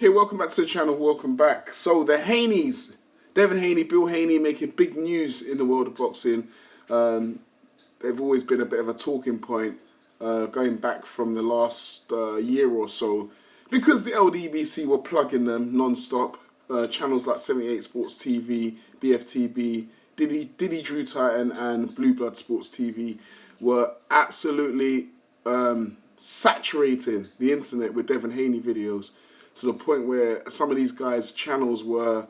Hey, welcome back to the channel. Welcome back. So the Haneys, Devin Haney, Bill Haney, making big news in the world of boxing. They've always been a bit of a talking point going back from the last year or so, because the LDBC were plugging them non-stop. Channels like 78 Sports TV, BFTB, Diddy Drew Titan, and Blue Blood Sports TV were absolutely saturating the internet with Devin Haney videos, to the point where some of these guys' channels were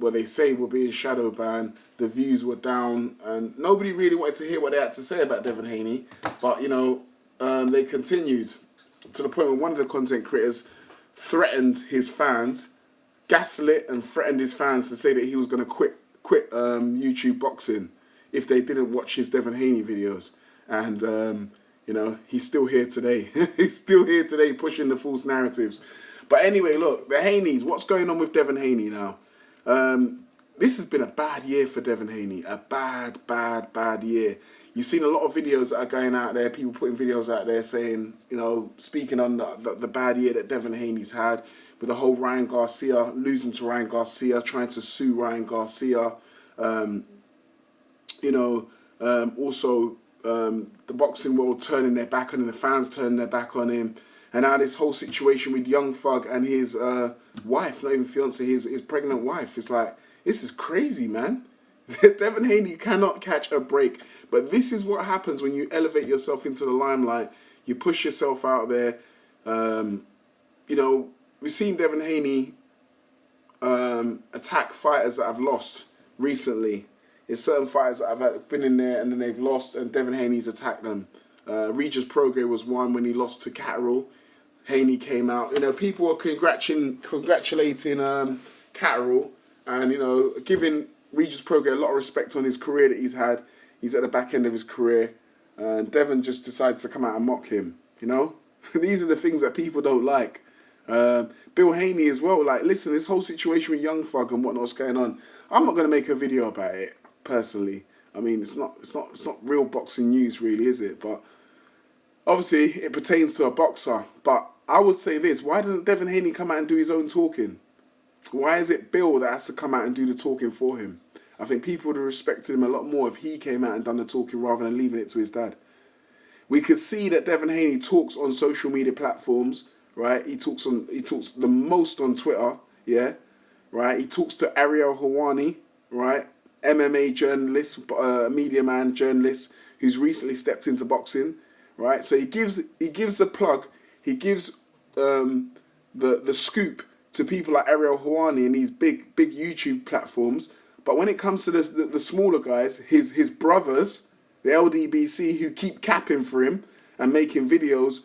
they say were being shadow banned. The views were down, and nobody really wanted to hear what they had to say about Devin Haney. But they continued, to the point where one of the content creators threatened his fans, gaslit and threatened his fans to say that he was going to quit YouTube boxing if they didn't watch his Devin Haney videos. And he's still here today. He's still here today pushing the false narratives. But anyway, look, the Haneys, what's going on with Devin Haney now? This has been a bad year for Devin Haney. A bad year. You've seen a lot of videos that are going out there, people putting videos out there saying, speaking on the bad year that Devin Haney's had, with the whole Ryan Garcia, losing to Ryan Garcia, trying to sue Ryan Garcia. Also the boxing world turning their back on him, the fans turning their back on him. And now this whole situation with Young Thug and his wife, not even fiance, his pregnant wife. It's like, this is crazy, man. Devin Haney cannot catch a break. But this is what happens when you elevate yourself into the limelight. You push yourself out there. We've seen Devin Haney attack fighters that have lost recently. There's certain fighters that have been in there and then they've lost, and Devin Haney's attacked them. Regis Prograis was one when he lost to Catterall. Haney came out. People were congratulating Catterall and, giving Regis Prograis a lot of respect on his career that he's had. He's at the back end of his career. And Devin just decided to come out and mock him, These are the things that people don't like. Bill Haney as well. Like, listen, this whole situation with Young Thug and what's going on, I'm not going to make a video about it, personally. I mean, it's not real boxing news, really, is it? But obviously, it pertains to a boxer. But I would say this: why doesn't Devin Haney come out and do his own talking? Why is it Bill that has to come out and do the talking for him? I think people would have respected him a lot more if he came out and done the talking rather than leaving it to his dad. We could see that Devin Haney talks on social media platforms, right? He talks the most on Twitter, yeah, right. He talks to Ariel Helwani, right? MMA journalist, media man, journalist who's recently stepped into boxing, right? So he gives the plug, he gives the scoop to people like Ariel Helwani and these big YouTube platforms. But when it comes to the smaller guys, his brothers, the LDBC, who keep capping for him and making videos,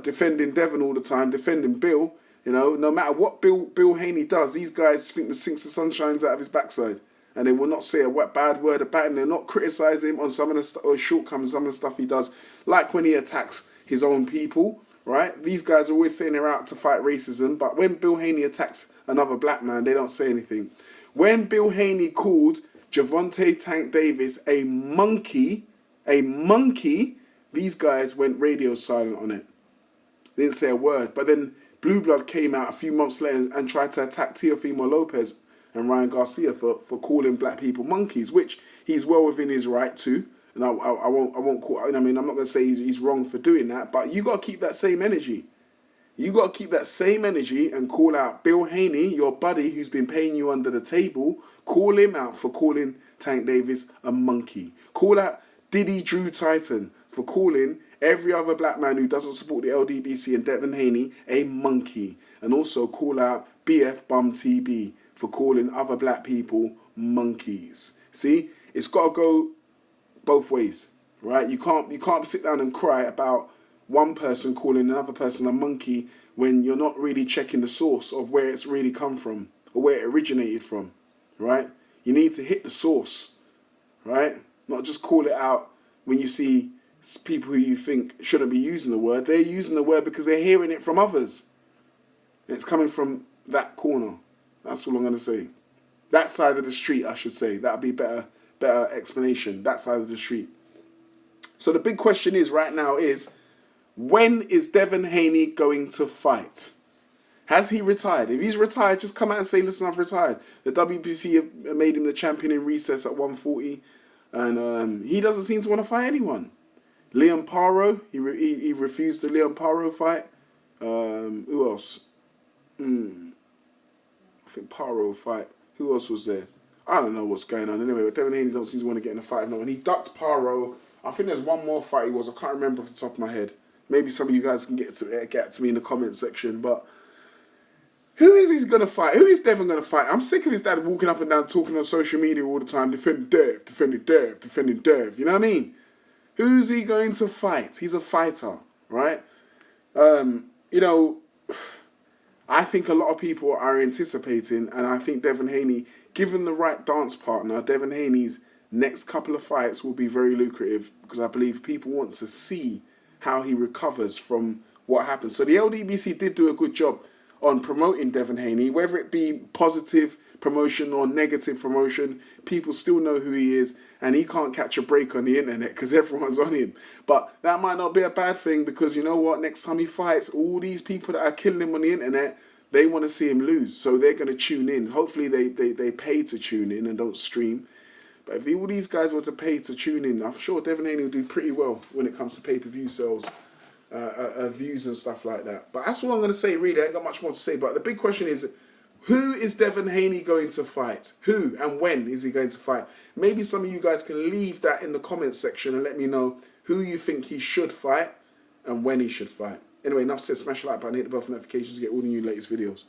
defending Devin all the time, defending Bill, no matter what Bill Haney does, these guys think the sinks the sun shines out of his backside. And they will not say a bad word about him. They'll not criticise him on some of the shortcomings, some of the stuff he does. Like when he attacks his own people, right? These guys are always saying they're out to fight racism. But when Bill Haney attacks another black man, they don't say anything. When Bill Haney called Gervonta Tank Davis a monkey, these guys went radio silent on it. They didn't say a word. But then Blue Blood came out a few months later and tried to attack Teofimo Lopez and Ryan Garcia for calling black people monkeys, which he's well within his right to. And I won't call. I'm not going to say he's wrong for doing that. But you got to keep that same energy. You got to keep that same energy and call out Bill Haney, your buddy who's been paying you under the table. Call him out for calling Tank Davis a monkey. Call out Diddy Drew Titan for calling every other black man who doesn't support the LDBC and Devin Haney a monkey. And also call out BF Bum TB for calling other black people monkeys. See, it's got to go both ways, right? You can't sit down and cry about one person calling another person a monkey when you're not really checking the source of where it's really come from or where it originated from, right? You need to hit the source, right? Not just call it out when you see people who you think shouldn't be using the word. They're using the word because they're hearing it from others. And it's coming from that corner. That's all I'm going to say. That side of the street, I should say. That would be better explanation. That side of the street. So the big question is right now is, when is Devin Haney going to fight? Has he retired? If he's retired, just come out and say, listen, I've retired. The WBC have made him the champion in recess at 140, and he doesn't seem to want to fight anyone. Liam Paro, he refused the Liam Paro fight. Who else? I think Paro fight. Who else was there? I don't know what's going on anyway, but Devin Haney don't seem to want to get in a fight no. And he ducked Paro. I think there's one more fight he was. I can't remember off the top of my head. Maybe some of you guys can get to me in the comment section. But who is he going to fight? Who is Devin going to fight? I'm sick of his dad walking up and down talking on social media all the time, defending Dev, defending Dev, defending Dev. You know what I mean? Who's he going to fight? He's a fighter, right? You know, I think a lot of people are anticipating, and I think Devin Haney, given the right dance partner, Devin Haney's next couple of fights will be very lucrative, because I believe people want to see how he recovers from what happened. So the LDBC did do a good job on promoting Devin Haney, whether it be positive promotion or negative promotion, people still know who he is, and he can't catch a break on the internet because everyone's on him. But that might not be a bad thing, because you know what, next time he fights, all these people that are killing him on the internet, they want to see him lose, so they're going to tune in. Hopefully they pay to tune in and don't stream. But if all these guys were to pay to tune in, I'm sure Devin Haney will do pretty well when it comes to pay-per-view sales, views and stuff like that. But that's all I'm going to say, really. I ain't got much more to say. But the big question is, who is Devin Haney going to fight? Who and when is he going to fight? Maybe some of you guys can leave that in the comments section and let me know who you think he should fight and when he should fight. Anyway, enough said. Smash the like button, hit the bell for notifications to get all the new latest videos.